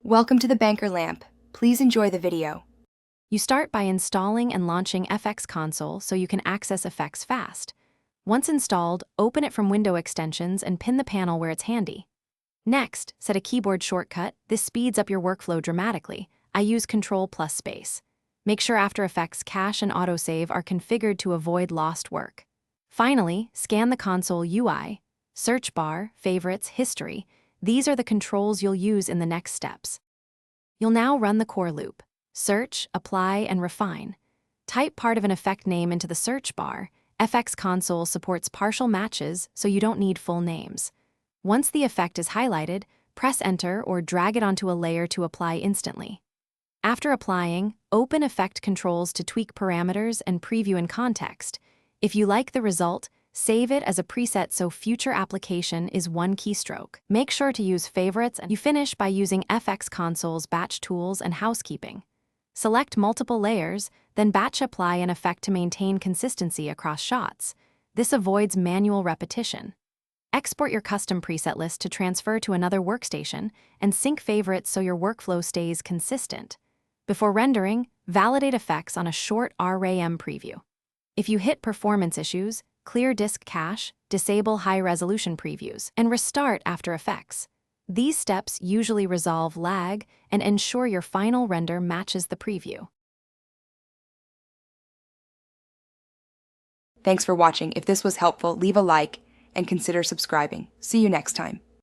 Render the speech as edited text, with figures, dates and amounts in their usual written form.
Welcome to the Banker Lamp. Please enjoy the video. You start by installing and launching FX Console so you can access effects fast. Once installed, open it from window extensions and pin the panel where it's handy. Next, set a keyboard shortcut. This speeds up your workflow dramatically. I use Ctrl plus space. Make sure After Effects cache and autosave are configured to avoid lost work. Finally, scan the console UI, search bar, favorites, history. These are the controls you'll use in the next steps. You'll now run the core loop. Search, apply, and refine. Type part of an effect name into the search bar. FX Console supports partial matches, so you don't need full names. Once the effect is highlighted, press Enter or drag it onto a layer to apply instantly. After applying, open Effect Controls to tweak parameters and preview in context. If you like the result, save it as a preset so future application is one keystroke. Make sure to use favorites, and you finish by using FX Console's batch tools and housekeeping. Select multiple layers, then batch apply an effect to maintain consistency across shots. This avoids manual repetition. Export your custom preset list to transfer to another workstation and sync favorites so your workflow stays consistent. Before rendering, validate effects on a short RAM preview. If you hit performance issues, clear disk cache, disable high-resolution previews, and restart After Effects. These steps usually resolve lag and ensure your final render matches the preview. Thanks for watching. If this was helpful, leave a like and consider subscribing. See you next time.